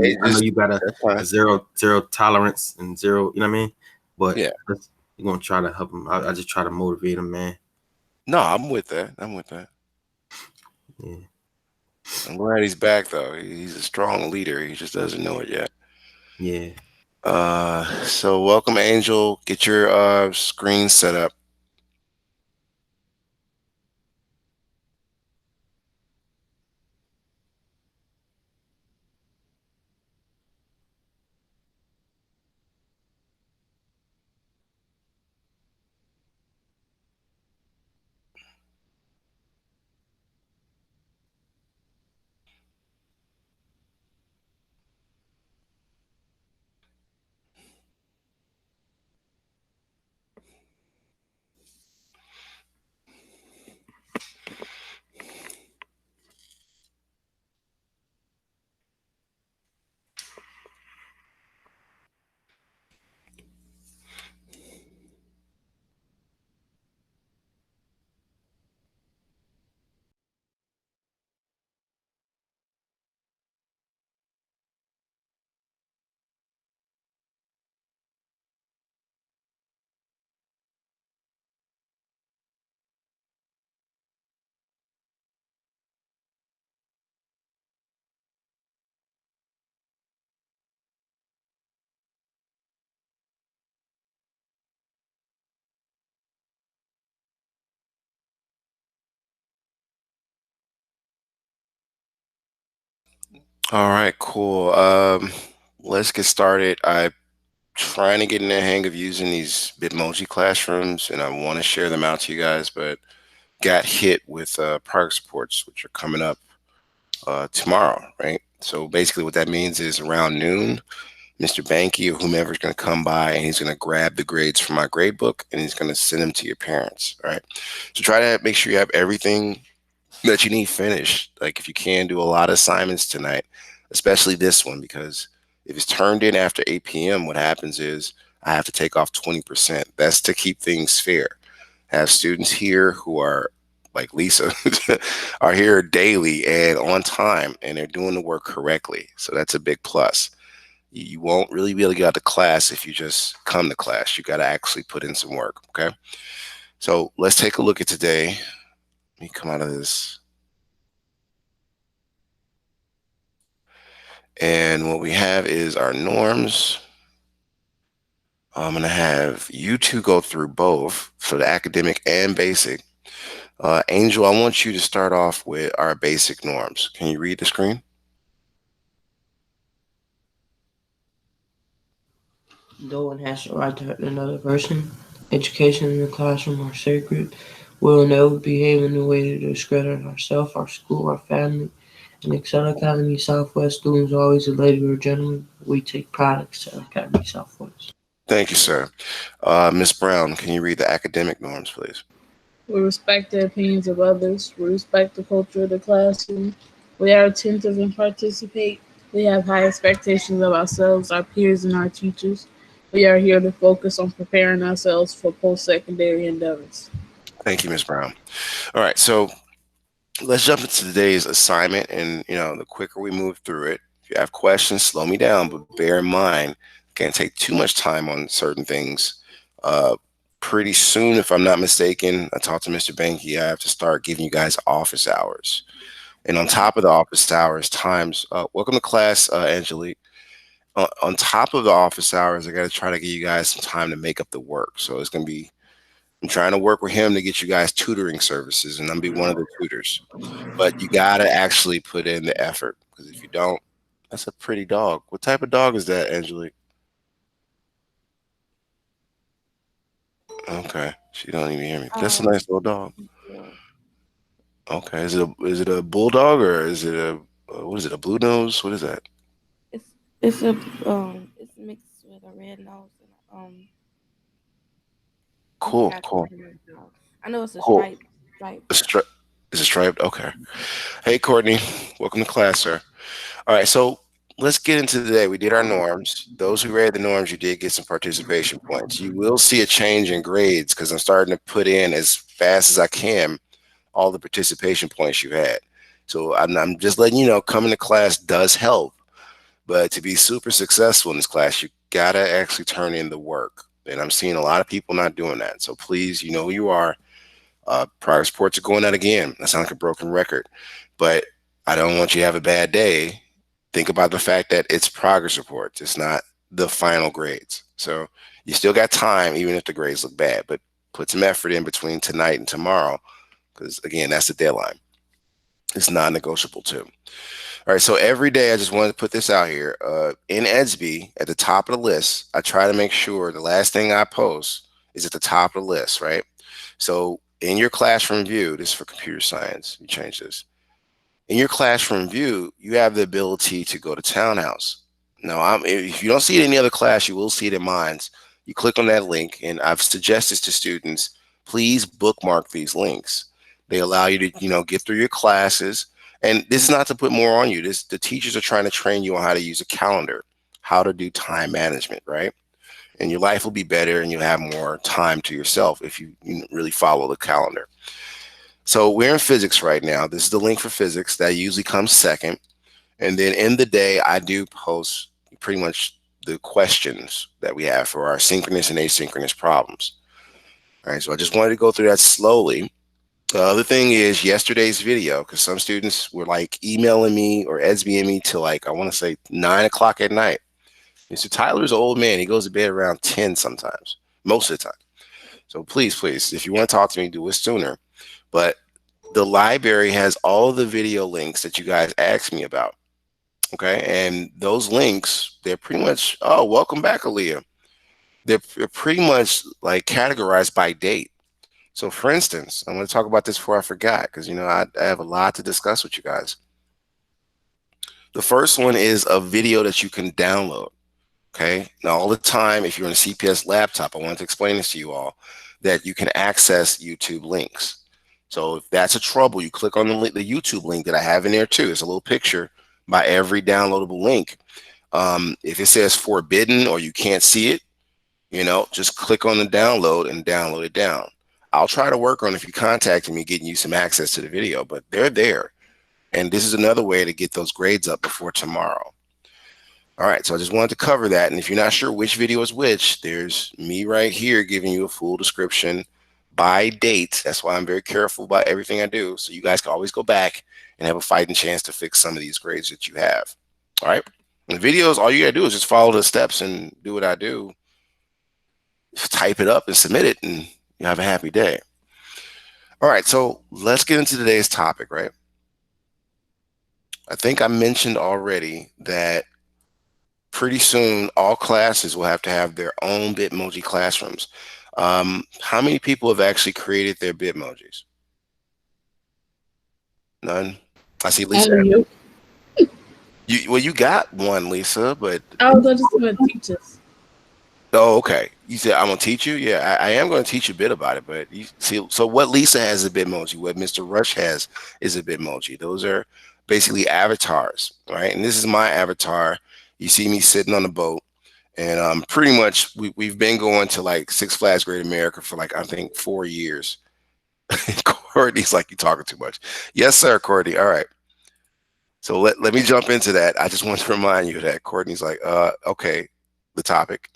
I know just you got that's a fine. zero tolerance and zero, you know what I mean? But Yeah. you're gonna try to help him. I just try to motivate him, man. No, I'm with that. I'm with that. Yeah. I'm glad he's back though. He's a strong leader. He just doesn't know it yet. Yeah. So welcome, Angel. Get your screen set up. All right, cool. Let's get started. I'm trying to get in the hang of using these Bitmoji classrooms, and I want to share them out to you guys, but got hit with progress reports, which are coming up tomorrow, right? So basically, what that means is around noon, Mr. Banky or whomever is going to come by and he's going to grab the grades from my grade book and he's going to send them to your parents, right? So try to make sure you have everything that you need finished. Like if you can, do a lot of assignments tonight, especially this one, because if it's turned in after 8 p.m., what happens is I have to take off 20%. That's to keep things fair. Have students here who are like Lisa are here daily and on time and they're doing the work correctly. So that's a big plus. You won't really be able to get out of class if you just come to class. You got to actually put in some work. Okay. So let's take a look at today. Let me come out of this. And what we have is our norms. I'm going to have you two go through both for the academic and basic. Angel, I want you to start off with our basic norms. Can you read the screen? No one has the right to hurt another person. Education in the classroom are sacred. We will never behave in a way to discredit ourselves, our school, our family. In Excel Academy Southwest, students are always a lady or a gentleman. We take pride in Excel Academy Southwest. Thank you, sir. Miss Brown, can you read the academic norms, please? We respect the opinions of others. We respect the culture of the classroom. We are attentive and participate. We have high expectations of ourselves, our peers, and our teachers. We are here to focus on preparing ourselves for post secondary endeavors. Thank you, Miss Brown. All right, so let's jump into today's assignment. And, the quicker we move through it, if you have questions, slow me down, but bear in mind, can't take too much time on certain things. Uh, Pretty soon, if I'm not mistaken, I talked to Mr. Banky, I have to start giving you guys office hours. And on top of the office hours, welcome to class, Angelique. On top of the office hours, I got to try to give you guys some time to make up the work. So it's going to be, I'm trying to work with him to get you guys tutoring services, and I'm be one of the tutors. But you gotta actually put in the effort, because if you don't, that's a pretty dog. What type of dog is that, Angelique? Okay, she don't even hear me. That's a nice little dog. Yeah. Okay, is it a bulldog or is it a what is it? A blue nose? What is that? It's it's a it's mixed with a red nose and I Cool, forgot cool, the name of the dog. I know it's a cool. stripe. A stri- is it striped? Okay. Hey, Courtney, welcome to class, sir. All right, so let's get into today. We did our norms. Those who read the norms, you did get some participation points. You will see a change in grades because I'm starting to put in as fast as I can all the participation points you had. So I'm just letting you know, coming to class does help, But to be super successful in this class, you gotta actually turn in the work. And I'm seeing a lot of people not doing that. So please, you know who you are. Progress reports are going out again. That sounds like a broken record. But I don't want you to have a bad day. Think about the fact that it's progress reports. It's not the final grades. So you still got time, even if the grades look bad. But put some effort in between tonight and tomorrow, because again, that's the deadline. It's non-negotiable too. All right, so every day I just wanted to put this out here. In EDSB, at the top of the list, I try to make sure the last thing I post is at the top of the list, right? So in your classroom view, this is for computer science, you change this. In your classroom view, you have the ability to go to Townhouse. Now, if you don't see it in any other class, you will see it in mine. You click on that link, and I've suggested to students, please bookmark these links. They allow you to, get through your classes. And this is not to put more on you. The teachers are trying to train you on how to use a calendar, how to do time management, right? And your life will be better, and you'll have more time to yourself if you really follow the calendar. So we're in physics right now. This is the link for physics that usually comes second. And then in the day, I do post pretty much the questions that we have for our synchronous and asynchronous problems. All right, so I just wanted to go through that slowly. The other thing is yesterday's video, because some students were like emailing me or SBing me till like, I want to say 9 o'clock at night. Mr. Tyler's an old man. He goes to bed around 10 sometimes, most of the time. So please, if you want to talk to me, do it sooner. But the library has all the video links that you guys asked me about. Okay. And those links, they're pretty much, oh, welcome back, Aaliyah. They're pretty much like categorized by date. So for instance, I'm going to talk about this before I forgot, because, I have a lot to discuss with you guys. The first one is a video that you can download. Okay. Now, all the time, if you're on a CPS laptop, I wanted to explain this to you all, that you can access YouTube links. So if that's a trouble, you click on the YouTube link that I have in there too. It's a little picture by every downloadable link. If it says forbidden or you can't see it, just click on the download and download it down. I'll try to work on, if you contact me, getting you some access to the video, but they're there. And this is another way to get those grades up before tomorrow. All right, so I just wanted to cover that. And if you're not sure which video is which, there's me right here giving you a full description by date. That's why I'm very careful about everything I do. So you guys can always go back and have a fighting chance to fix some of these grades that you have. All right. And the videos, all you gotta do is just follow the steps and do what I do. Just type it up and submit it, and you have a happy day. All right, so let's get into today's topic, right? I think I mentioned already that pretty soon all classes will have to have their own Bitmoji classrooms. How many people have actually created their Bitmojis? None? I see Lisa. You got one, Lisa, but I was just going to teach us. Oh, okay. You said I'm gonna teach you. Yeah, I am gonna teach you a bit about it. But you see, so what Lisa has is a Bitmoji. What Mr. Rush has is a Bitmoji. Those are basically avatars, right? And this is my avatar. You see me sitting on the boat, and pretty much we've been going to like Six Flags Great America for like I think 4 years. Courtney's like, you talking too much. Yes, sir, Courtney. All right. So let me jump into that. I just want to remind you that Courtney's like, okay, the topic.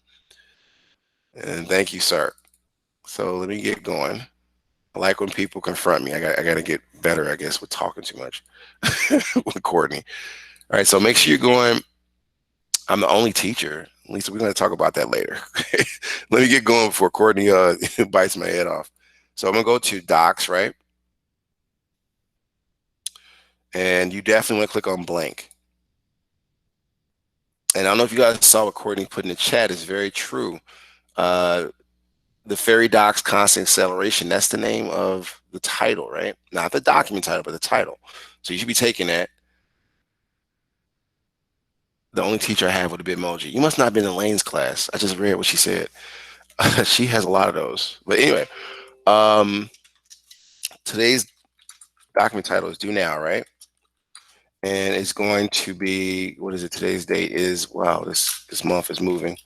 And thank you, sir. So let me get going. I like when people confront me. I got to get better, I guess, with talking too much with Courtney. All right, so make sure you're going. I'm the only teacher. Lisa, we're going to talk about that later. Let me get going before Courtney bites my head off. So I'm going to go to Docs, right? And you definitely want to click on blank. And I don't know if you guys saw what Courtney put in the chat. It's very true. The Fairy Docs Constant Acceleration, that's the name of the title, right? Not the document title, but the title. So you should be taking that. The only teacher I have with a Bitmoji. You must not have been in Lane's class. I just read what she said. She has a lot of those. But anyway, today's document title is due now, right? And it's going to be, what is it? Today's date is, wow, this month is moving.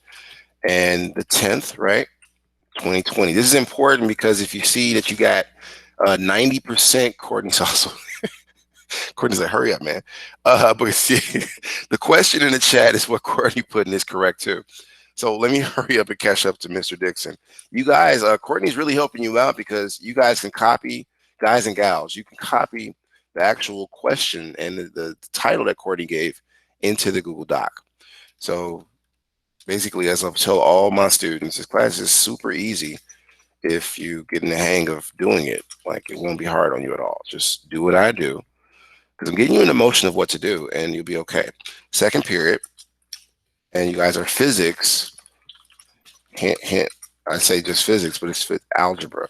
And the 10th, right? 2020. This is important because if you see that you got 90%, Courtney's also Courtney's like, hurry up, man. But see, the question in the chat is what Courtney put in is correct too. So let me hurry up and catch up to Mr. Dixon. You guys, Courtney's really helping you out because you guys can copy, guys and gals, you can copy the actual question and the title that Courtney gave into the Google Doc. So basically, as I tell all my students, this class is super easy if you get in the hang of doing it. Like, it won't be hard on you at all. Just do what I do because I'm getting you in the motion of what to do and you'll be okay. Second period, and you guys are physics. Hint, hint. I say just physics, but it's algebra.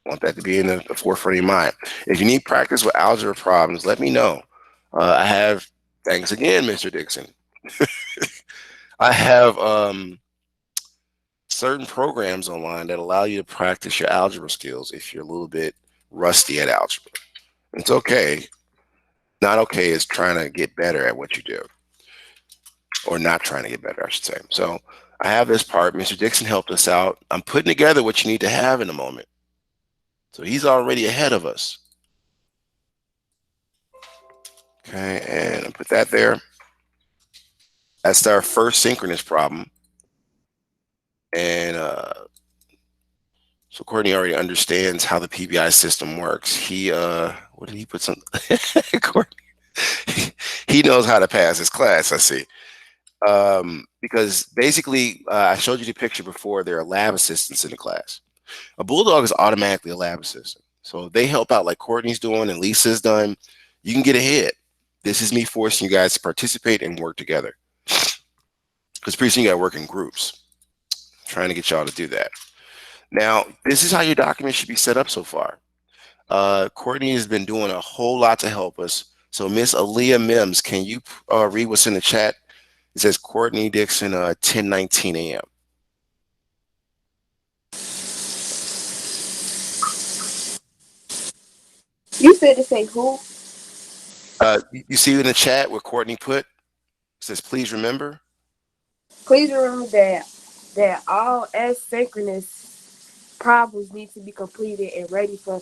I want that to be in the forefront of your mind. If you need practice with algebra problems, let me know. I have, thanks again, Mr. Dixon. I have certain programs online that allow you to practice your algebra skills if you're a little bit rusty at algebra. It's okay. Not okay is trying to get better at what you do, or not trying to get better, I should say. So I have this part. Mr. Dixon helped us out. I'm putting together what you need to have in a moment. So he's already ahead of us. Okay, and I put that there. That's our first synchronous problem. And so Courtney already understands how the PBI system works. He, what did he put some? Courtney, he knows how to pass his class, I see. Because basically, I showed you the picture before, there are lab assistants in the class. A Bulldog is automatically a lab assistant. So if they help out like Courtney's doing and Lisa's done, you can get ahead. This is me forcing you guys to participate and work together. Because pretty soon you got to work in groups. I'm trying to get y'all to do that. Now, this is how your document should be set up so far. Courtney has been doing a whole lot to help us. So Miss Aaliyah Mims, can you read what's in the chat? It says Courtney Dixon, 10:19 a.m. You said to say who? You see in the chat where Courtney put, it says, please remember. Please remember that all asynchronous problems need to be completed and ready to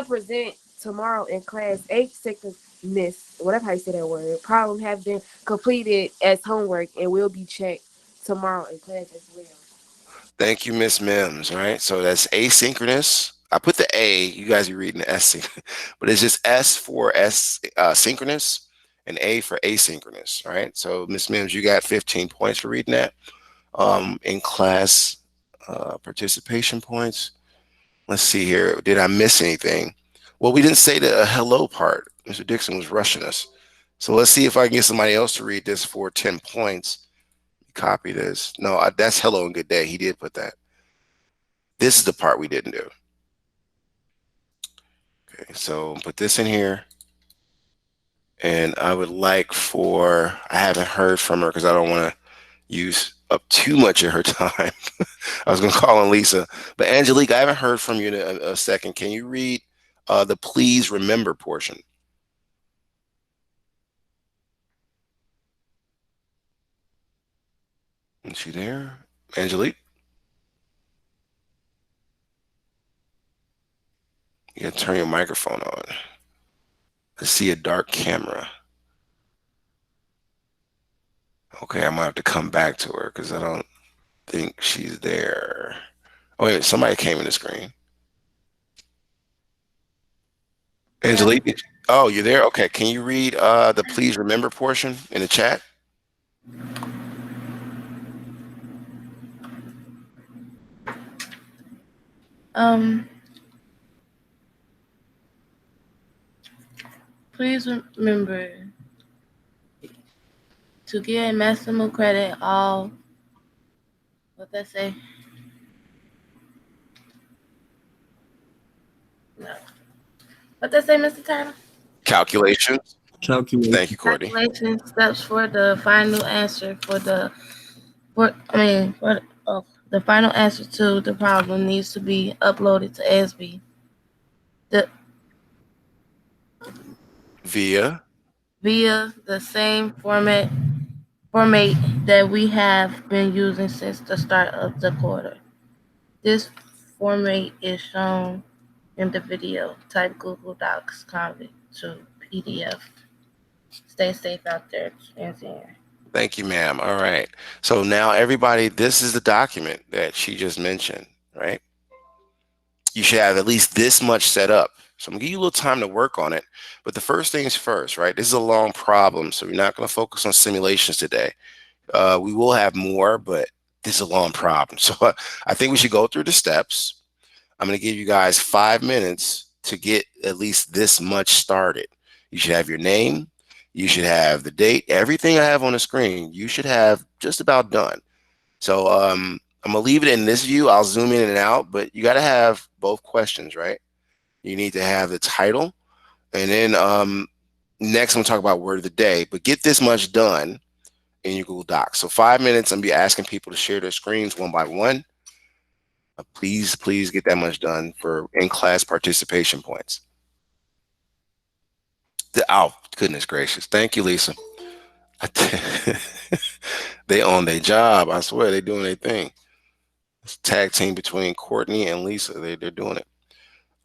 present tomorrow in class. Asynchronous, whatever how you say that word, problem have been completed as homework and will be checked tomorrow in class as well. Thank you, Miss Mims. Right, so that's asynchronous. I put the A. You guys are reading the S, but it's just S for synchronous and A for asynchronous. Right. So Miss Mims, you got 15 points for reading that. In class participation points. Let's see here. Did I miss anything? Well, we didn't say the hello part. Mr. Dixon was rushing us. So let's see if I can get somebody else to read this for 10 points. Copy this. No, that's hello and good day. He did put that. This is the part we didn't do. Okay, so put this in here. And I would like for, I haven't heard from her because I don't want to use up too much of her time. I was going to call on Lisa. But Angelique, I haven't heard from you in a second. Can you read the please remember portion? Is she there? Angelique? You got to turn your microphone on. I see a dark camera. Okay, I might have to come back to her because I don't think she's there. Oh, wait, somebody came in the screen. Angelique, oh, you're there? Okay, can you read the please remember portion in the chat? Please remember to get maximum credit all. What that say? No. What that say, Mr. Tyler? Calculations. Calculation. Thank you, Courtney. Calculation steps for the final answer the final answer to the problem needs to be uploaded to ASB. Via The same format that we have been using since the start of the quarter. This format is shown in the video. Type Google Docs convert to PDF. Stay safe out there, Tanzania. Thank you, ma'am. All right. So now everybody, this is the document that she just mentioned, right? You should have at least this much set up. So I'm gonna give you a little time to work on it. But the first things first, right? This is a long problem, so we're not gonna focus on simulations today. We will have more, but this is a long problem. So I think we should go through the steps. I'm gonna give you guys 5 minutes to get at least this much started. You should have your name. You should have the date. Everything I have on the screen, you should have just about done. So I'm gonna leave it in this view. I'll zoom in and out, but you gotta have both questions, right? You need to have the title, and then next I'm gonna talk about word of the day, but get this much done in your Google Docs. So 5 minutes, I'm gonna be asking people to share their screens one by one. Please get that much done for in-class participation points. Oh, goodness gracious. Thank you, Lisa. They own their job. I swear they're doing their thing. It's a tag team between Courtney and Lisa. They're doing it.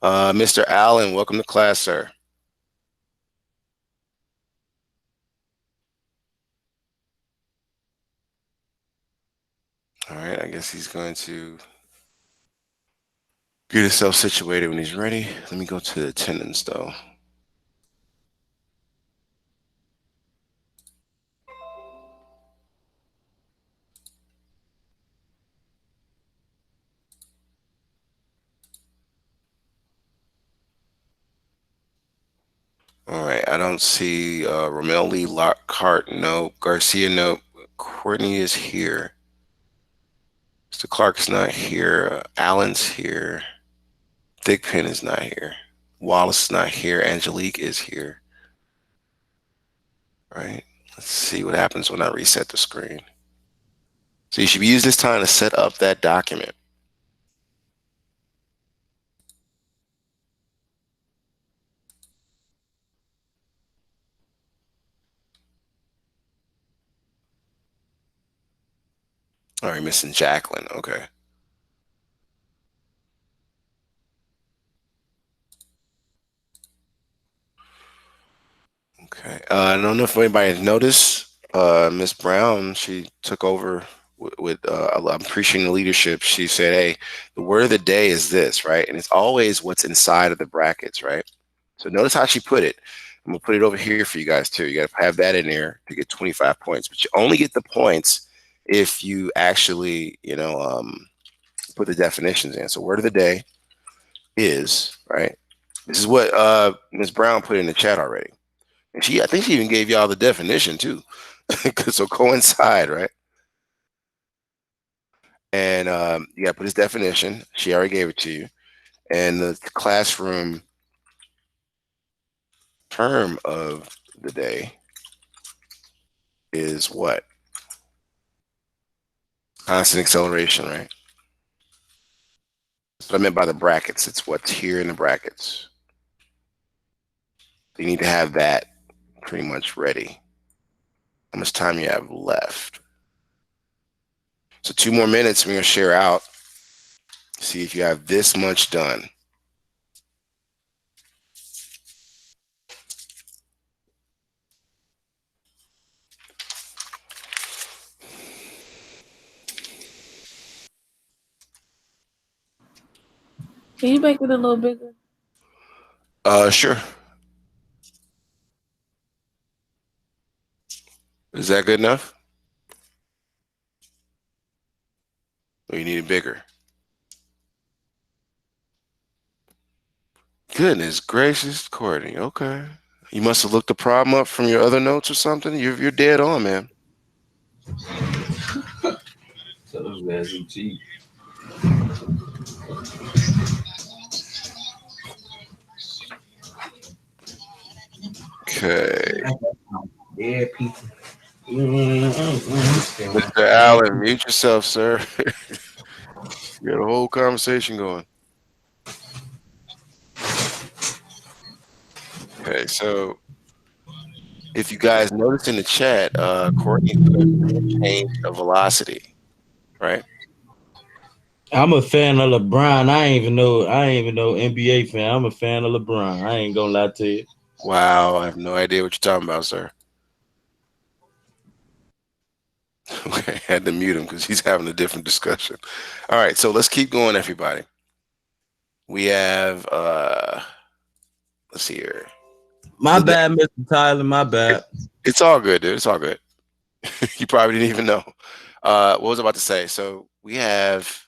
Mr. Allen, welcome to class, sir. All right, I guess he's going to get himself situated when he's ready. Let me go to the attendance, though. All right, I don't see Romelli, Lockhart, no. Garcia, no. Courtney is here. Mr. Clark's not here. Allen's here. Thigpen is not here. Wallace is not here. Angelique is here. All right, let's see what happens when I reset the screen. So you should be using this time to set up that document. All right, missing Jacqueline. Okay. Okay. I don't know if anybody has noticed. Miss Brown, she took over with I'm appreciating the leadership. She said, "Hey, the word of the day is this, right? And it's always what's inside of the brackets, right? So notice how she put it. I'm gonna put it over here for you guys too. You gotta have that in there to get 25 points, but you only get the points if you actually, put the definitions in. So word of the day is, right? This is what Ms. Brown put in the chat already. And I think she even gave y'all the definition too. So coincide, right? And you gotta put his definition. She already gave it to you. And the classroom term of the day is what? Constant acceleration, right? That's what I meant by the brackets. It's what's here in the brackets. You need to have that pretty much ready. How much time you have left? So 2 more minutes, we're gonna share out. See if you have this much done. Can you make it a little bigger? Sure. Is that good enough? Or you need it bigger? Goodness gracious, Courtney. Okay. You must have looked the problem up from your other notes or something. You're dead on, man. So those guys are cheap. Okay. Yeah, people. Mr. Allen, mute yourself, sir. You got a whole conversation going. Okay, so if you guys notice in the chat, Courtney changed the velocity, right? I'm a fan of LeBron. I ain't even know NBA fan. I'm a fan of LeBron. I ain't gonna lie to you. Wow, I have no idea what you're talking about, sir. Okay, had to mute him because he's having a different discussion. All right, so let's keep going, everybody. We have let's see here. My bad, Mr. Tyler. My bad. It's all good, dude. It's all good. You probably didn't even know. What was I about to say? So we have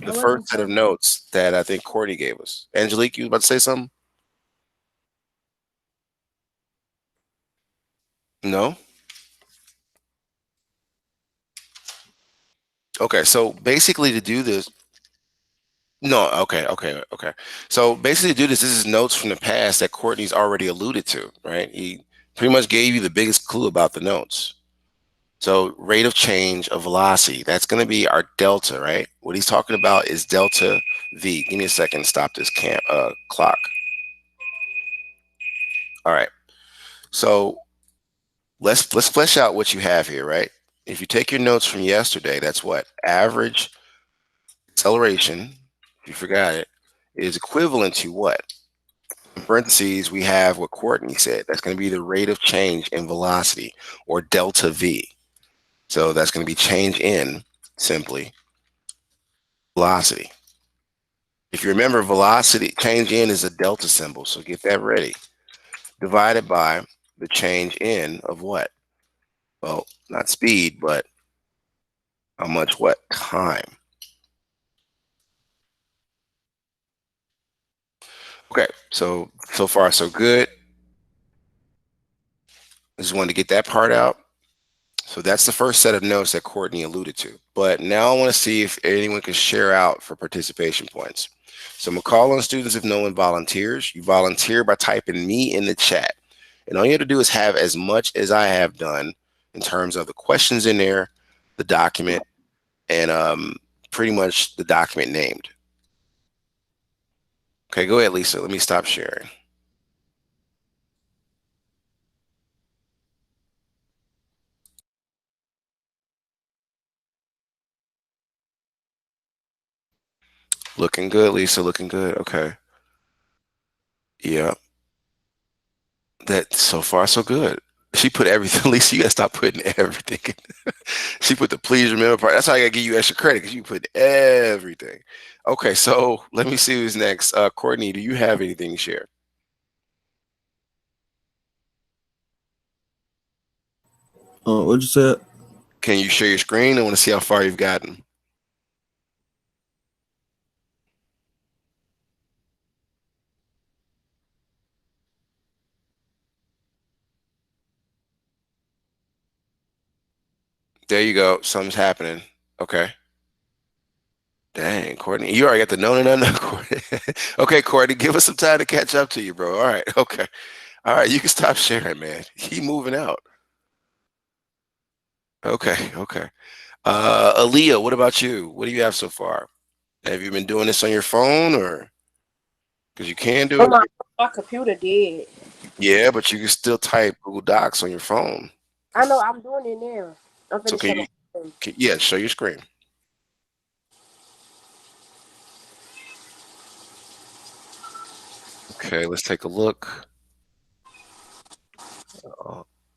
the first set of notes that I think Courtney gave us. Angelique, you about to say something? No? Okay, so basically to do this, no, okay. So basically to do this is notes from the past that Courtney's already alluded to, right? He pretty much gave you the biggest clue about the notes. So rate of change of velocity, that's going to be our delta, right? What he's talking about is delta V. Give me a second to stop this clock. All right. So let's flesh out what you have here, right? If you take your notes from yesterday, that's what? Average acceleration, if you forgot it, is equivalent to what? In parentheses, we have what Courtney said. That's going to be the rate of change in velocity, or delta V. So that's going to be change in, simply, velocity. If you remember, velocity, change in is a delta symbol, so get that ready. Divided by the change in of what? Well, not speed, but how much what? Time. Okay, so far so good. I just wanted to get that part out. So that's the first set of notes that Courtney alluded to. But now I want to see if anyone can share out for participation points. So I'm going to call on students if no one volunteers. You volunteer by typing me in the chat. And all you have to do is have as much as I have done in terms of the questions in there, the document, and pretty much the document named. Okay, go ahead, Lisa. Let me stop sharing. Looking good, Lisa. Looking good. Okay. Yeah. That so far so good. She put everything. Lisa, you gotta stop putting everything in. She put the please remember part. That's how I gotta give you extra credit because you put everything. Okay, so let me see who's next. Courtney, do you have anything to share? What you said? Can you share your screen? I want to see how far you've gotten. There you go. Something's happening. Okay. Dang, Courtney. You already got the no, Courtney. Okay, Courtney, give us some time to catch up to you, bro. All right. Okay. All right. You can stop sharing, man. Keep moving out. Okay. Okay. Aaliyah, what about you? What do you have so far? Have you been doing this on your phone or because you can do Oh, it? my computer did. Yeah, but you can still type Google Docs on your phone. I know I'm doing it now. I'm So finna shut up. yeah, show your screen. Okay, let's take a look.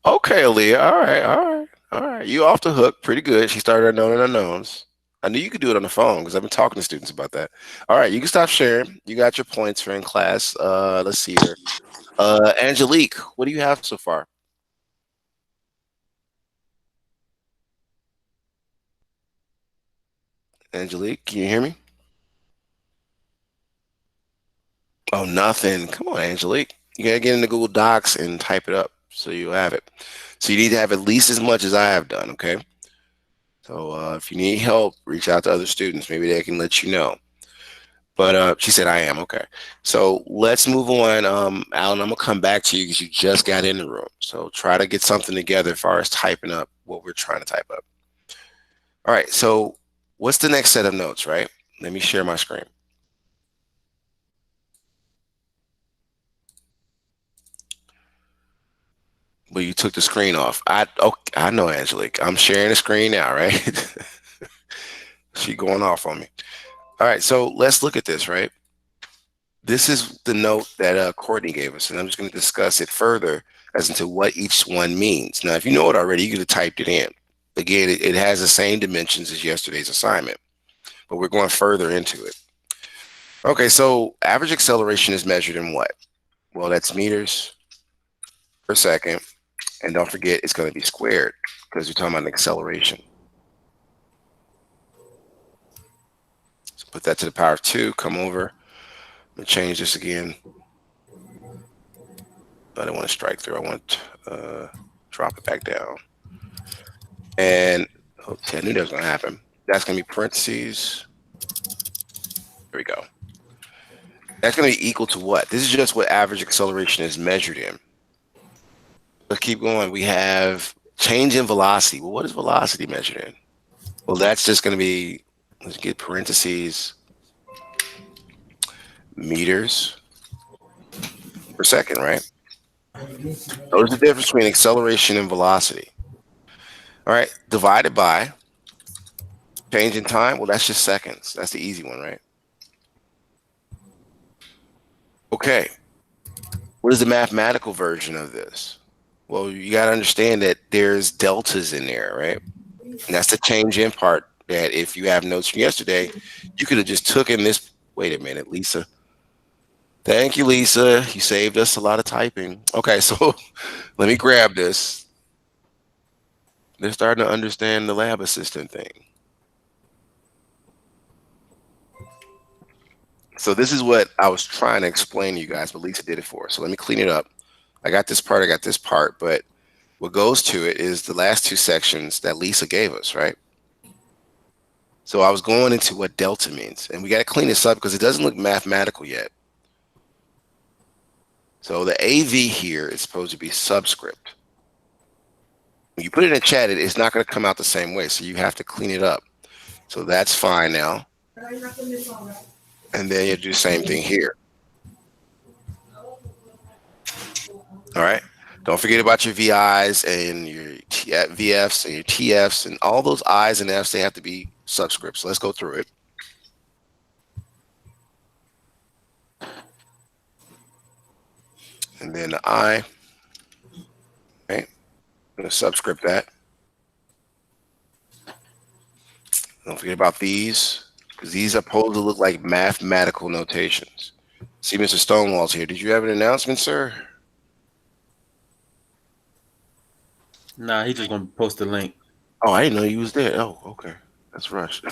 Okay, Aaliyah. All right. You off the hook pretty good. She started unknown and unknowns. I knew you could do it on the phone because I've been talking to students about that. All right, you can stop sharing. You got your points for in class. Let's see here. Angelique, what do you have so far? Angelique, can you hear me? Oh, nothing. Come on, Angelique. You gotta get into Google Docs and type it up so you have it. So you need to have at least as much as I have done, okay? So if you need help, reach out to other students. Maybe they can let you know. But she said I am okay. So let's move on. Alan, I'm gonna come back to you because you just got in the room. So try to get something together as far as typing up what we're trying to type up. All right. So what's the next set of notes? Right. Let me share my screen. Well, you took the screen off. I know, Angelique. I'm sharing the screen now, right? She going off on me. All right. So let's look at this, right? this is the note that Courtney gave us, and I'm just going to discuss it further as into what each one means. Now, if you know it already, you could have typed it in. Again, it has the same dimensions as yesterday's assignment, but we're going further into it. Okay, so average acceleration is measured in what? Well, that's meters per second. And don't forget, it's going to be squared because you're talking about an acceleration. So put that to the power of 2, come over. Let me change this again. I don't want to strike through. I want to drop it back down. And I knew that was going to happen. That's going to be parentheses. There we go. That's going to be equal to what? This is just what average acceleration is measured in. Let's keep going. We have change in velocity. Well, what is velocity measured in? Well, that's just going to be, let's get parentheses, meters per second, right? Notice the difference between acceleration and velocity. All right, divided by change in time. Well, that's just seconds. That's the easy one, right? Okay, what is the mathematical version of this? Well, you got to understand that there's deltas in there, right? And that's the change in part that if you have notes from yesterday, you could have just taken this. Wait a minute, Lisa. Thank you, Lisa. You saved us a lot of typing. Okay, so let me grab this. They're starting to understand the lab assistant thing. So this is what I was trying to explain to you guys, but Lisa did it for us. So let me clean it up. I got this part, but what goes to it is the last two sections that Lisa gave us, right? So I was going into what delta means, and we got to clean this up because it doesn't look mathematical yet. So the AV here is supposed to be subscript. When you put it in chat, it's not going to come out the same way, so you have to clean it up. So that's fine now. And then you do the same thing here. All right. Don't forget about your VIs and your VFs and your TFs and all those I's and F's. They have to be subscripts. So let's go through it. And then the I. Okay. I'm going to subscript that. Don't forget about these, because these are supposed to look like mathematical notations. See, Mr. Stonewall's here. Did you have an announcement, sir? Nah, he just gonna post the link. Oh, I didn't know you was there. Oh, okay. That's Rush.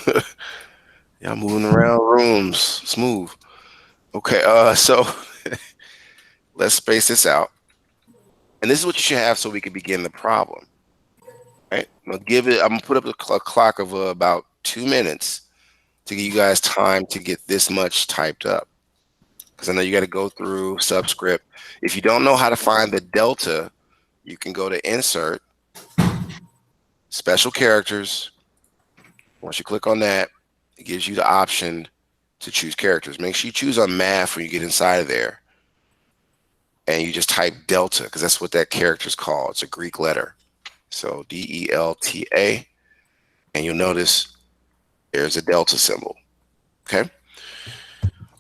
Yeah, I'm moving around rooms. Smooth. Okay, so let's space this out. And this is what you should have so we can begin the problem. Right? I'm gonna put up a clock of about 2 minutes to give you guys time to get this much typed up. Because I know you got to go through subscript. If you don't know how to find the delta, you can go to insert, special characters. Once you click on that, it gives you the option to choose characters. Make sure you choose on math when you get inside of there. And you just type delta, because that's what that character is called. It's a Greek letter. So DELTA. And you'll notice there's a delta symbol. Okay.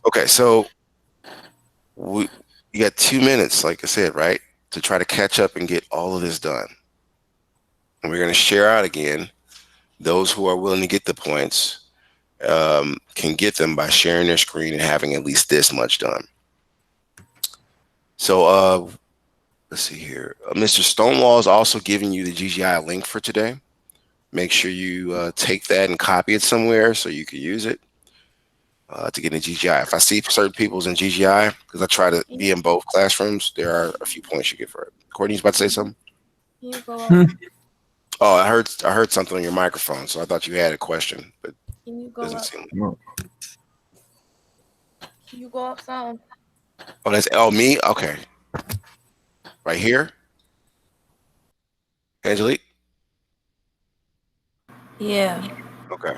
Okay, so you got 2 minutes, like I said, right, to try to catch up and get all of this done. And we're going to share out again. Those who are willing to get the points can get them by sharing their screen and having at least this much done. So let's see here. Mr. Stonewall is also giving you the GGI link for today. Make sure you take that and copy it somewhere so you can use it to get in GGI. If I see certain people's in GGI, because I try to be in both classrooms, there are a few points you get for it. Courtney's about to say something? Can you go up? Oh, I heard something on your microphone, so I thought you had a question, but Can you it go doesn't up? seem. Can you go up some? Oh, that's me? Okay. Right here? Angelique? Yeah. Okay.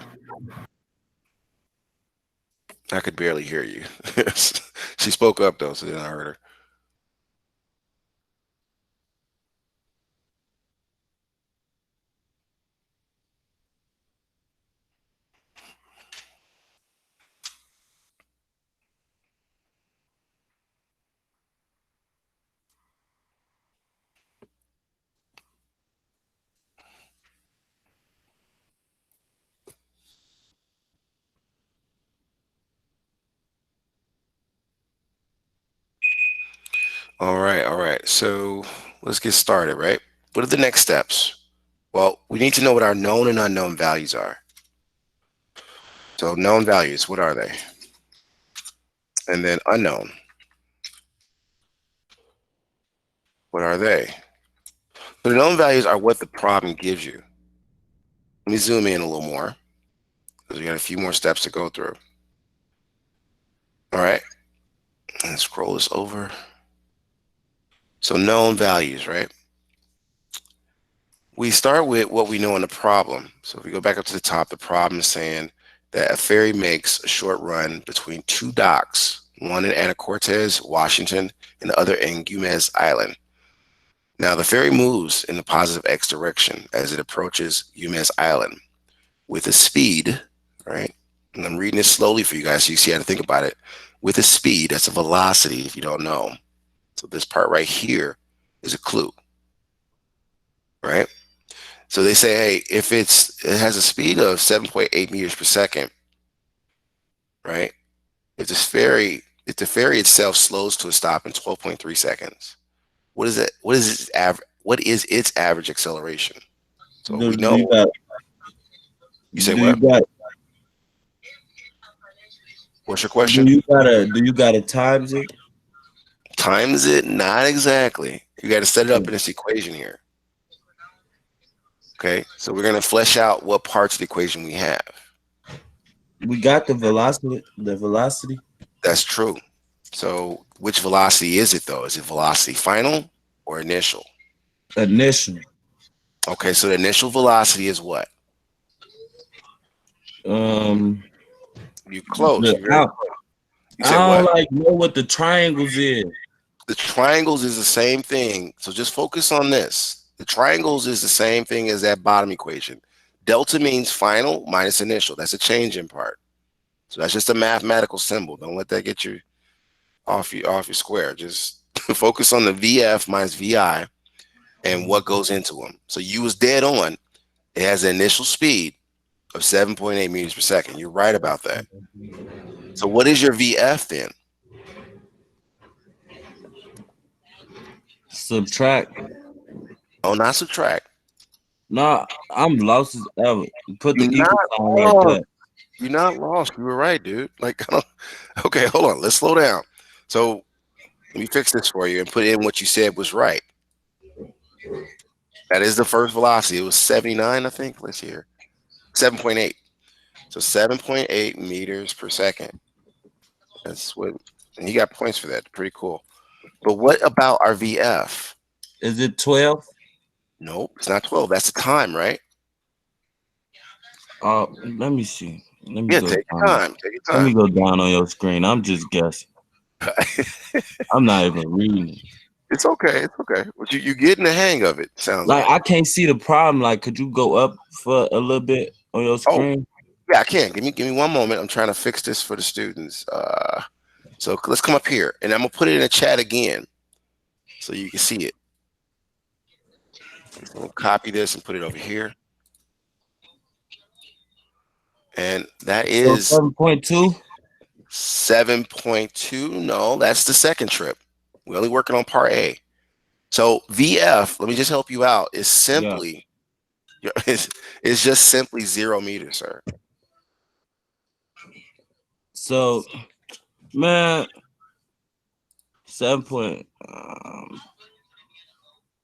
I could barely hear you. She spoke up, though, so then I heard her. All right, all right. So let's get started, right? What are the next steps? Well, we need to know what our known and unknown values are. So known values, what are they? And then unknown, what are they? So the known values are what the problem gives you. Let me zoom in a little more because we got a few more steps to go through. All right, and scroll this over. So known values, right? We start with what we know in the problem. So if we go back up to the top, the problem is saying that a ferry makes a short run between two docks, one in Anacortes, Washington, and the other in Gomez Island. Now the ferry moves in the positive X direction as it approaches Gomez Island with a speed, right? And I'm reading this slowly for you guys so you see how to think about it. With a speed, that's a velocity if you don't know. So this part right here is a clue, right? So they say, hey, if it has a speed of 7.8 meters per second, right? If the ferry itself slows to a stop in 12.3 seconds, what is it? What is its average? What is its average acceleration? So Do, we do you know. got? You say Do you what? got? What's your question? Do you gotta times it? Times it? Not exactly. You got to set it up in this equation here. Okay, so we're going to flesh out what parts of the equation we have. We got the velocity. The velocity. That's true. So which velocity is it though? Is it velocity final or initial? Initial. Okay, so the initial velocity is what? You close. The, You're very I, close. You I said don't what? like know what the triangles is. The triangles is the same thing. So just focus on this. The triangles is the same thing as that bottom equation. Delta means final minus initial. That's a change in part. So that's just a mathematical symbol. Don't let that get you off your square. Just focus on the VF minus VI and what goes into them. So you was dead on. It has an initial speed of 7.8 meters per second. You're right about that. So what is your VF then? Subtract. Oh, not subtract. No, I'm lost as ever. Put the You're not equal sign right lost. there. You're not lost. You were right, dude. Like, okay, hold on. Let's slow down. So let me fix this for you and put in what you said was right. That is the first velocity. It was 79, I think. Let's see here. 7.8. So 7.8 meters per second. That's what, and you got points for that. Pretty cool. But what about our VF? Is it 12? Nope, it's not 12. That's the time, right? Let me see. Let me Yeah, go take your down. time. Take your Let me time. go down on your screen. I'm just guessing. I'm not even reading it. It's okay. It's okay. But you getting the hang of it, sounds Like like. I can't see the problem. Like, could you go up for a little bit on your Oh, screen? yeah, I can. Give me one moment. I'm trying to fix this for the students. So let's come up here and I'm gonna put it in the chat again so you can see it. So we'll copy this and put it over here. And that So is 7.2. 7.2. No, that's the second trip. We're only working on part A. So VF, let me just help you out, is simply, it's just simply 0 meters, sir. So, man, 7 point.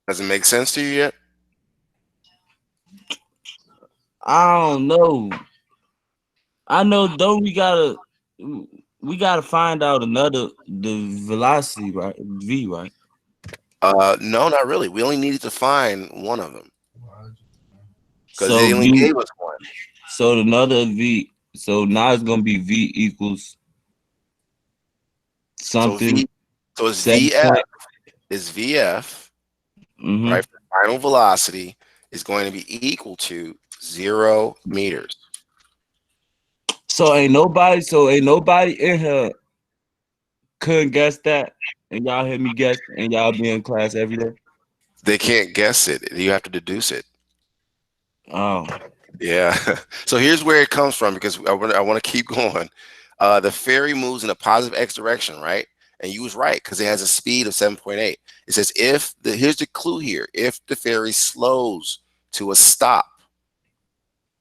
Does it make sense to you yet? I don't know. I know though we gotta find out the velocity, right? V, right? No, not really. We only needed to find one of them because So they only V, gave us one. so another V. So now it's gonna be V equals So something it's 7 VF point. is VF, Mm-hmm. right? Final velocity is going to be equal to 0 meters. So ain't nobody in here couldn't guess that, and y'all hear me guess, and y'all be in class every day. They can't guess it. You have to deduce it. Oh, Yeah. So here's where it comes from because I want to keep going. The ferry moves in a positive X direction, right? And you was right, because it has a speed of 7.8. It says here's the clue here, if the ferry slows to a stop.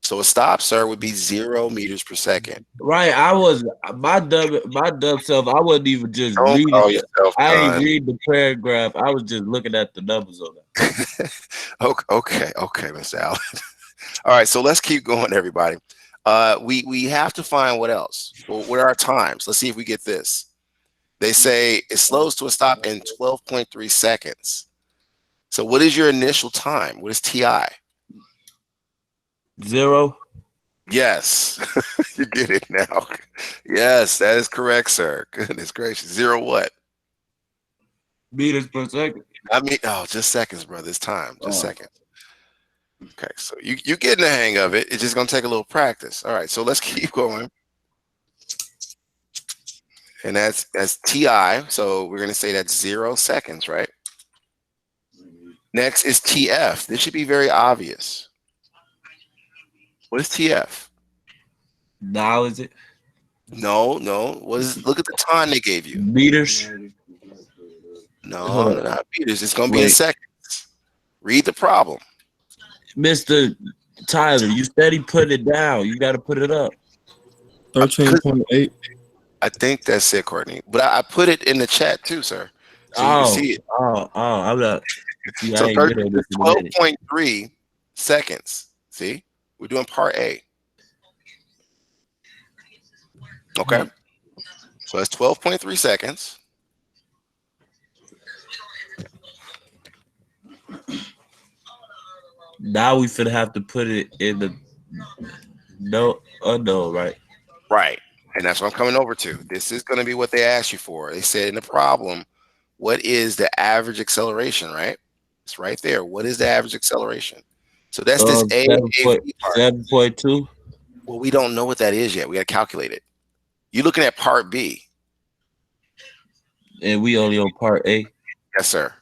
So a stop, sir, would be 0 meters per second. Right, I was my dub self. I wasn't even just Don't reading. call yourself I ain't done. read the paragraph. I was just looking at the numbers on that. Okay, Mr. Allen. All right, so let's keep going, everybody. We have to find what else. Well, what are our times? Let's see if we get this. They say it slows to a stop in 12.3 seconds. So what is your initial time? What is TI? 0. Yes, you get it now. Yes, that is correct, sir. Goodness gracious. 0 what? Meters per second. I mean, just seconds, brother. It's time. Just seconds. Okay, so you're getting the hang of it. It's just going to take a little practice. All right, so let's keep going. And that's TI. So we're going to say that's 0 seconds, right? Next is TF. This should be very obvious. What is TF? Now is it? No. Look at the time they gave you. Meters. No, not meters. It's going to be in seconds. Read the problem. Mr. Tyler, you steady put it down. You got to put it up. 13.8. I think that's it, Courtney. But I put it in the chat too, sir. So you can see it. I'm not. See, So I ain't good at this in a minute. 12.3 seconds. See? We're doing part A. Okay. So that's 12.3 seconds. Now we finna have to put it in the unknown, right? Right. And that's what I'm coming over to. This is going to be what they asked you for. They said in the problem, what is the average acceleration, right? It's right there. What is the average acceleration? So that's this A. 7.2. Well, we don't know what that is yet. We got to calculate it. You're looking at part B. And we only on part A. Yes, sir.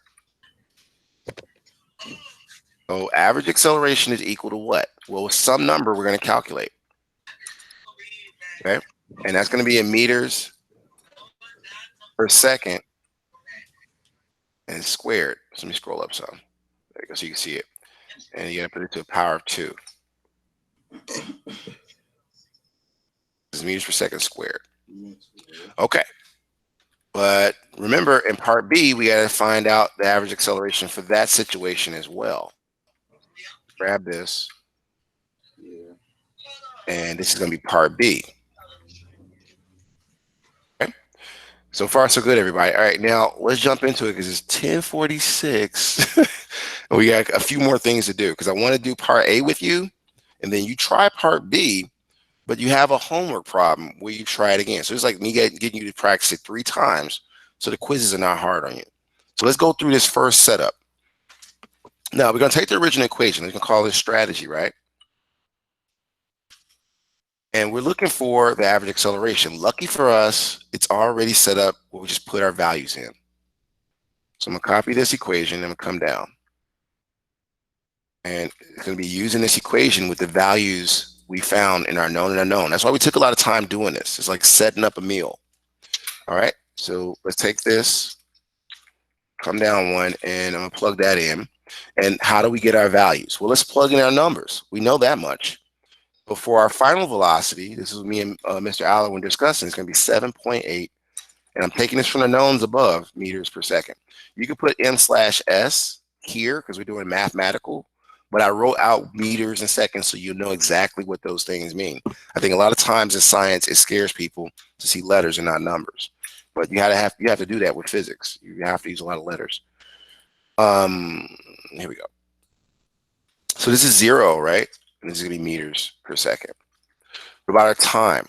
So average acceleration is equal to what? Well, some number we're going to calculate. Okay. And that's going to be in meters per second and squared. So let me scroll up some. There you go, so you can see it. And you got to put it to a power of 2. This is meters per second squared. Okay. But remember, in part B, we got to find out the average acceleration for that situation as well. Grab this. And this is going to be part B. Okay. So far, so good, everybody. All right, now let's jump into it because it's 10:46. And we got a few more things to do because I want to do part A with you. And then you try part B, but you have a homework problem where you try it again. So it's like me getting you to practice it 3 times so the quizzes are not hard on you. So let's go through this first setup. Now, we're going to take the original equation. We're going to call this strategy, right? And we're looking for the average acceleration. Lucky for us, it's already set up where we just put our values in. So I'm going to copy this equation and I'm going to come down. And it's going to be using this equation with the values we found in our known and unknown. That's why we took a lot of time doing this. It's like setting up a meal. All right, so let's take this, come down one, and I'm going to plug that in. And how do we get our values? Well, let's plug in our numbers. We know that much. But for our final velocity, this is me and Mr. Allen when discussing, it's going to be 7.8. And I'm taking this from the knowns above, meters per second. You can put m/s here because we're doing mathematical, but I wrote out meters and seconds so you know exactly what those things mean. I think a lot of times in science, it scares people to see letters and not numbers. But you have to do that with physics. You have to use a lot of letters. Here we go. So this is 0, right? And this is going to be meters per second. What about our time?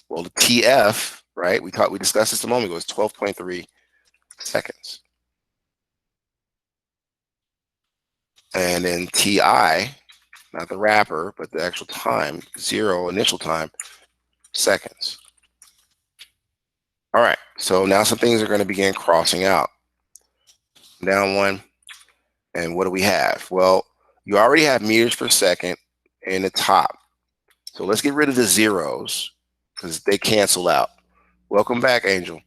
Well, the TF, right? We discussed this a moment ago. It's 12.3 seconds. And then TI, not the wrapper, but the actual time, 0 initial time, seconds. All right. So now some things are going to begin crossing out. Down one. And what do we have? Well, you already have meters per second in the top. So let's get rid of the zeros because they cancel out. Welcome back, Angel.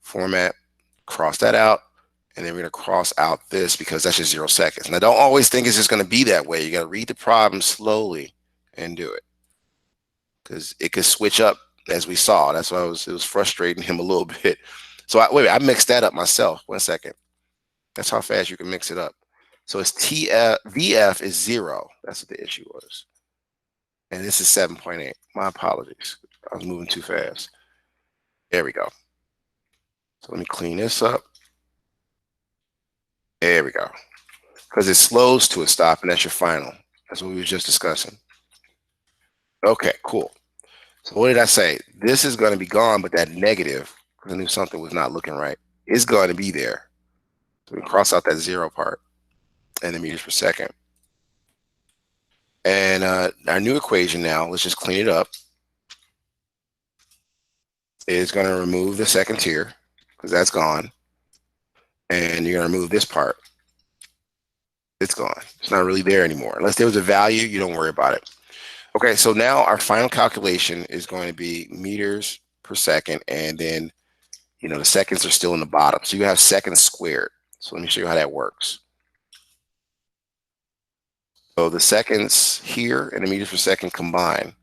format, cross that out, and then we're going to cross out this because that's just 0 seconds. Now, don't always think it's just going to be that way. You got to read the problem slowly and do it because it could switch up as we saw. That's why it was frustrating him a little bit. So wait, I mixed that up myself. 1 second. That's how fast you can mix it up. So it's VF is 0. That's what the issue was. And this is 7.8. My apologies. I was moving too fast. There we go. So let me clean this up. There we go. Because it slows to a stop, and that's your final. That's what we were just discussing. Okay, cool. So what did I say? This is going to be gone, but that negative, because I knew something was not looking right, is going to be there. So we cross out that 0 part and the meters per second. And our new equation now, let's just clean it up, is going to remove the second tier, because that's gone. And you're going to remove this part. It's gone. It's not really there anymore. Unless there was a value, you don't worry about it. Okay, so now our final calculation is going to be meters per second, and then, the seconds are still in the bottom. So you have seconds squared. So let me show you how that works. So the seconds here and the meters per second combine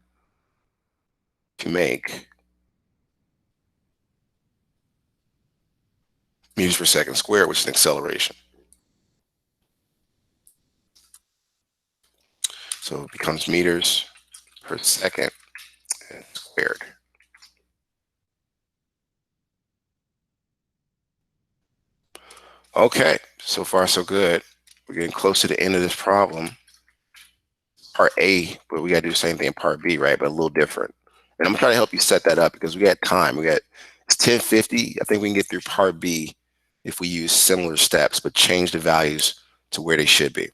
to make meters per second squared, which is an acceleration. So it becomes meters per second squared. Okay, so far so good. We're getting close to the end of this problem. Part A, but we got to do the same thing in part B, right? But a little different. And I'm trying to help you set that up because we got time. It's 10:50. I think we can get through part B if we use similar steps, but change the values to where they should be.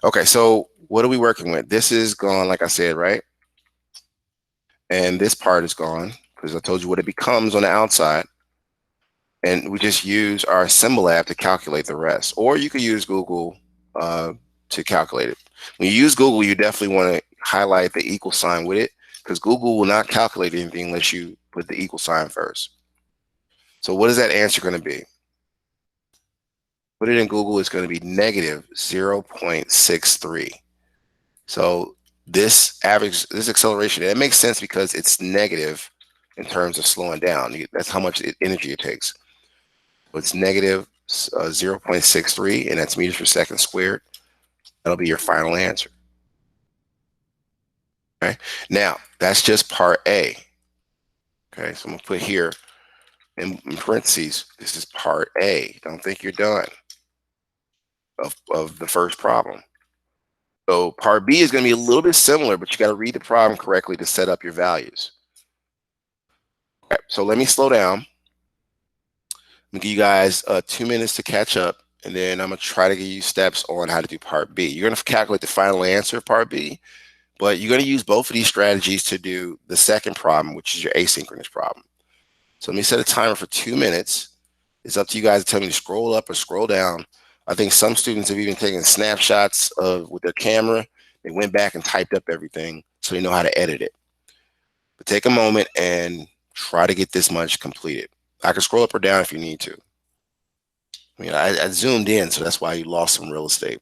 Okay, so what are we working with? This is gone, like I said, right? And this part is gone because I told you what it becomes on the outside. And we just use our symbol app to calculate the rest. Or you could use Google to calculate it. When you use Google, you definitely want to highlight the equal sign with it because Google will not calculate anything unless you put the equal sign first. So what is that answer going to be? Put it in Google, it's going to be negative 0.63. So this acceleration, it makes sense because it's negative in terms of slowing down. That's how much energy it takes. So it's negative 0.63, and that's meters per second squared. That'll be your final answer. Okay. Now, that's just part A. Okay, so I'm going to put here in parentheses, this is part A. Don't think you're done of the first problem. So part B is going to be a little bit similar, but you got to read the problem correctly to set up your values. Okay, so let me slow down. I'm going to give you guys 2 minutes to catch up, and then I'm going to try to give you steps on how to do part B. You're going to calculate the final answer of part B, but you're going to use both of these strategies to do the second problem, which is your asynchronous problem. So let me set a timer for 2 minutes. It's up to you guys to tell me to scroll up or scroll down. I think some students have even taken snapshots with their camera. They went back and typed up everything so they know how to edit it. But take a moment and try to get this much completed. I can scroll up or down if you need to. I mean, I zoomed in, so that's why you lost some real estate.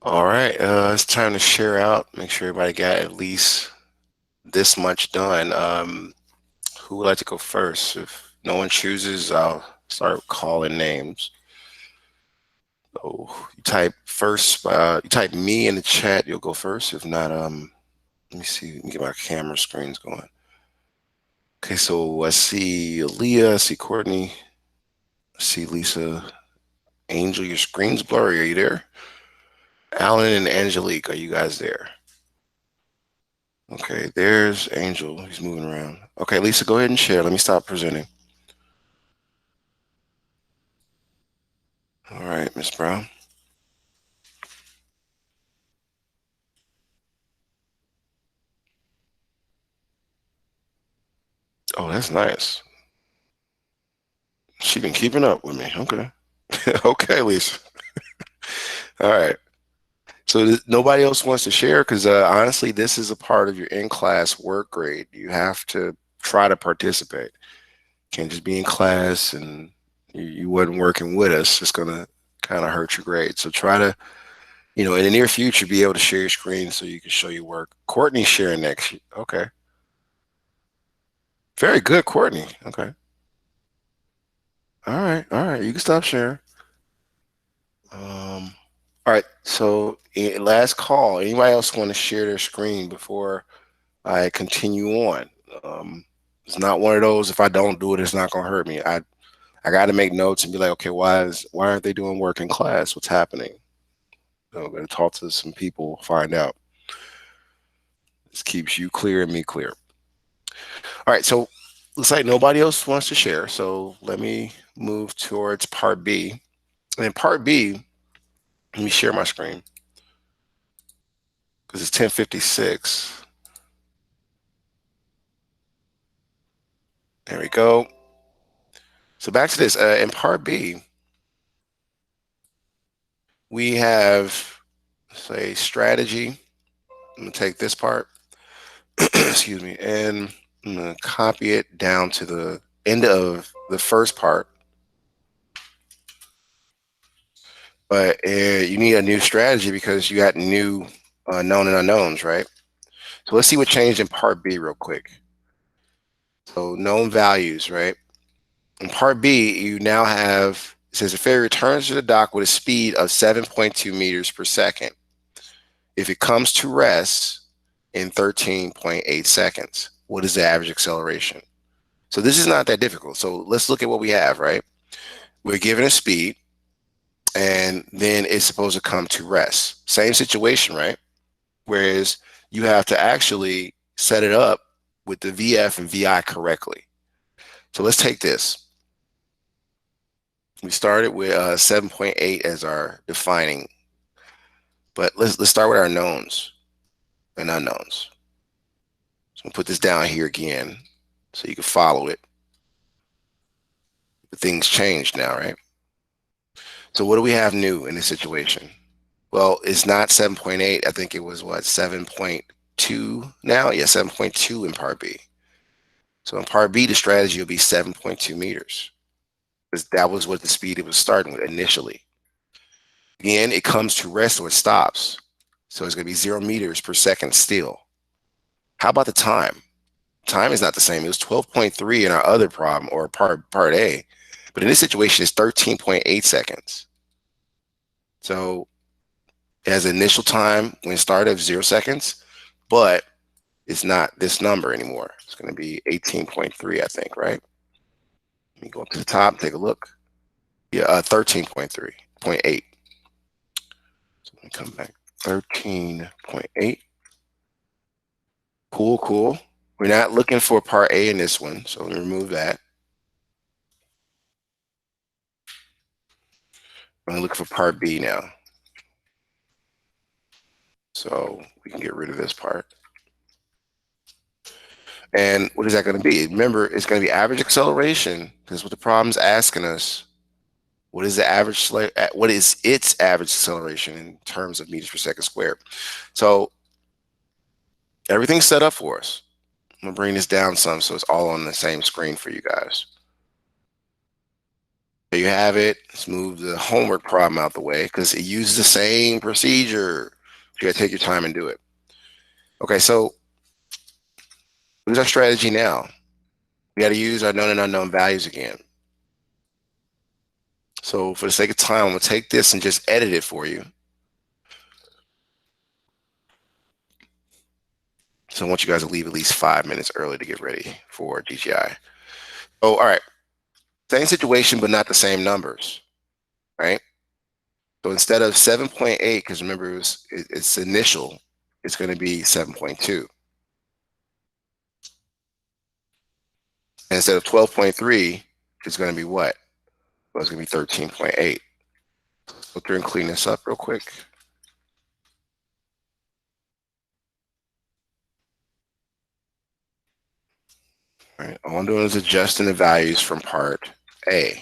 All right, it's time to share out. Make sure everybody got at least this much done. Who would like to go first? If no one chooses, I'll start calling names. Oh, you type first. You type me in the chat. You'll go first. If not, let me see. Let me get my camera screens going. Okay, so I see Leah. I see Courtney. I see Lisa. Angel, your screen's blurry. Are you there? Alan and Angelique, are you guys there? Okay, there's Angel. He's moving around. Okay, Lisa, go ahead and share. Let me stop presenting. All right, Miss Brown. Oh, that's nice. She been keeping up with me. Okay. Okay, Lisa. All right. So nobody else wants to share because honestly, this is a part of your in-class work grade. You have to try to participate. Can't just be in class and you wasn't working with us. It's gonna kind of hurt your grade. So try to, in the near future, be able to share your screen so you can show your work. Courtney's sharing next. Okay. Very good, Courtney. Okay. All right. All right. You can stop sharing. All right. So last call. Anybody else want to share their screen before I continue on? It's not one of those. If I don't do it, it's not gonna hurt me. I got to make notes and be like, okay, why aren't they doing work in class? What's happening? So I'm gonna talk to some people, find out. This keeps you clear and me clear. All right. So looks like nobody else wants to share. So let me move towards part B. And in part B, let me share my screen because it's 10:56. There we go. So back to this. In part B, we have, say, strategy. I'm going to take this part, excuse me, and I'm going to copy it down to the end of the first part. But you need a new strategy because you got new known and unknowns, right? So let's see what changed in part B real quick. So known values, right? In part B, you now have, it says a ferry returns to the dock with a speed of 7.2 meters per second. If it comes to rest in 13.8 seconds, what is the average acceleration? So this is not that difficult. So let's look at what we have, right? We're given a speed and then it's supposed to come to rest. Same situation, right? Whereas you have to actually set it up with the VF and VI correctly. So let's take this. We started with 7.8 as our defining, but let's start with our knowns and unknowns. So we'll put this down here again so you can follow it. The things changed now, right? So what do we have new in this situation? Well, it's not 7.8. I think it was what, 7.2 now? Yeah, 7.2 in part B. So in part B, the strategy will be 7.2 meters. Because that was what the speed it was starting with initially. Again, it comes to rest or it stops. So it's going to be 0 meters per second still. How about the time? Time is not the same. It was 12.3 in our other problem or part A. But in this situation, it's 13.8 seconds. So it has initial time when it started of 0 seconds, but it's not this number anymore. It's going to be 18.3, I think, right? Let me go up to the top, take a look. Yeah, 13.3.8. So let me come back. 13.8. Cool, cool. We're not looking for part A in this one, so let me remove that. I'm gonna look for part B now. So we can get rid of this part. And what is that going to be? Remember, it's going to be average acceleration. Because what the problem's asking us, what is the average? What is its average acceleration in terms of meters per second squared? So everything's set up for us. I'm gonna bring this down some so it's all on the same screen for you guys. There you have it. Let's move the homework problem out the way because it uses the same procedure. You gotta take your time and do it. Okay, so what is our strategy now? We gotta use our known and unknown values again. So for the sake of time, I'm gonna take this and just edit it for you. So I want you guys to leave at least 5 minutes early to get ready for DGI. Oh, all right. Same situation, but not the same numbers, right? So instead of 7.8, because remember it's initial, it's going to be 7.2. And instead of 12.3, it's going to be what? Well, it's going to be 13.8. Go through and clean this up real quick. All right, all I'm doing is adjusting the values from part A.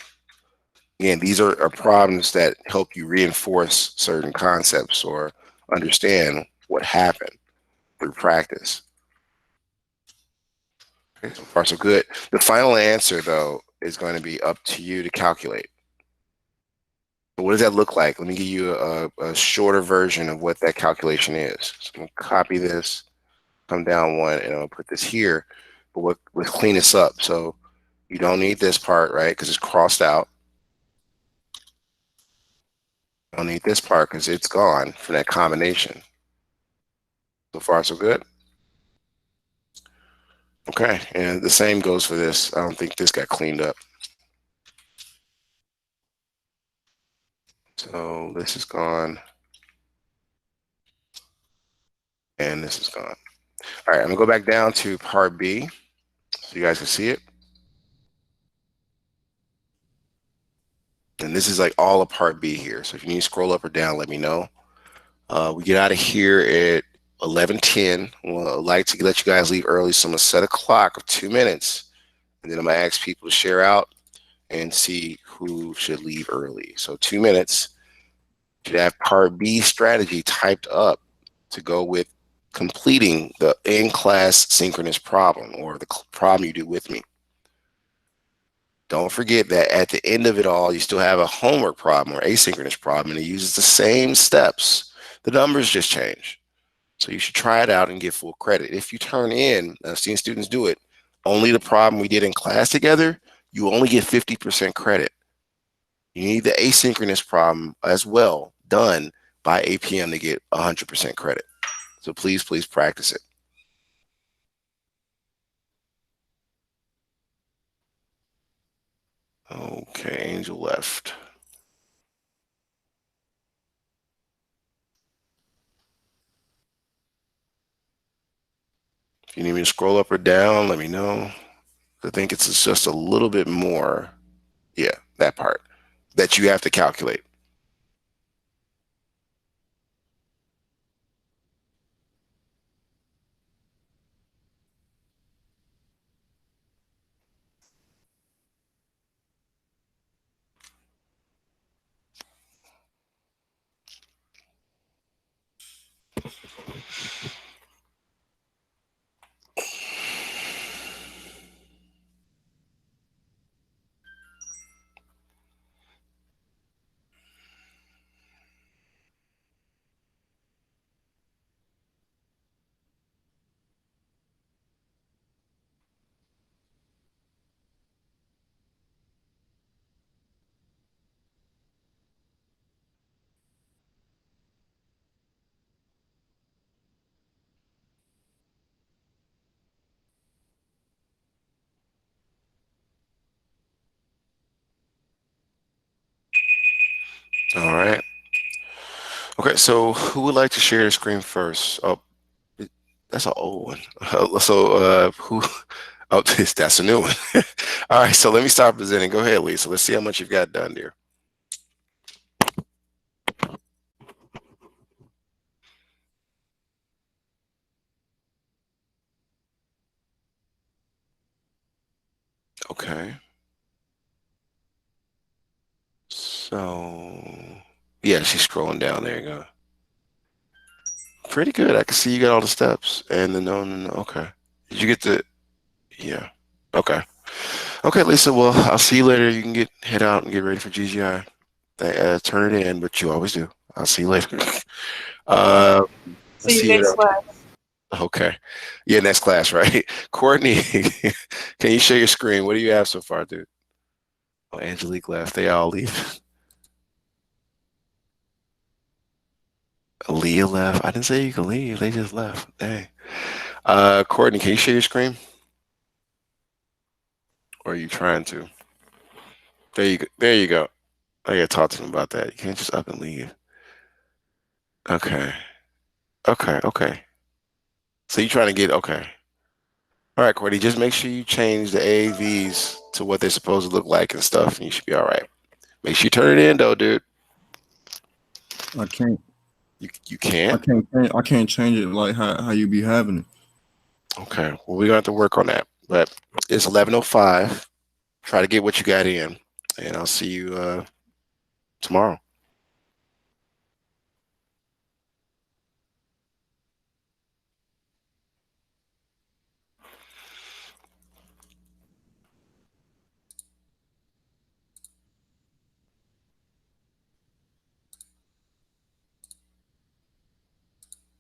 Again, these are problems that help you reinforce certain concepts or understand what happened through practice. Okay, so far so good. The final answer, though, is going to be up to you to calculate. So what does that look like? Let me give you a shorter version of what that calculation is. So I'm going to copy this, come down one, and I'll put this here. But we'll clean this up. So you don't need this part, right? Because it's crossed out. You don't need this part because it's gone from that combination. So far, so good. Okay, and the same goes for this. I don't think this got cleaned up. So this is gone. And this is gone. All right, I'm gonna go back down to part B so you guys can see it. And this is like all of part B here. So if you need to scroll up or down, let me know. We get out of here at 11:10. Well, I'd like to let you guys leave early, so I'm gonna set a clock of 2 minutes, and then I'm gonna ask people to share out and see who should leave early. So 2 minutes. You should have part B strategy typed up to go with completing the in-class synchronous problem or the problem you do with me. Don't forget that at the end of it all, you still have a homework problem or asynchronous problem, and it uses the same steps. The numbers just change. So you should try it out and get full credit. If you turn in, I've seen students do it, only the problem we did in class together, you only get 50% credit. You need the asynchronous problem as well done by 8 p.m. to get 100% credit. So please, please practice it. Okay, Angel left. If you need me to scroll up or down, let me know. I think it's just a little bit more. Yeah, that part that you have to calculate. All right. Okay, so who would like to share the screen first? Oh, that's an old one. So who? Oh, that's a new one. All right, so let me start presenting. Go ahead, Lisa. Let's see how much you've got done, dear. Okay. So, yeah, she's scrolling down. There you go. Pretty good. I can see you got all the steps and the no. Okay. Did you get the? Yeah. Okay. Okay, Lisa. Well, I'll see you later. You can head out and get ready for GGI. Turn it in, but you always do. I'll see you later. uh, See you see you next around. class. Okay. Yeah, next class, right? Courtney, can you share your screen? What do you have so far, dude? Oh, Angelique left. They all leave. Aaliyah left. I didn't say you could leave. They just left. Dang. Courtney, can you share your screen? Or are you trying to? There you go. There you go. I gotta talk to them about that. You can't just up and leave. Okay. Okay. Okay. So you trying to get okay. All right, Courtney, just make sure you change the AAVs to what they're supposed to look like and stuff, and you should be all right. Make sure you turn it in though, dude. I can't. You can't? I can't change it like how you be having it. Okay. Well, we're gonna have to work on that. But it's 11:05. Try to get what you got in, and I'll see you tomorrow.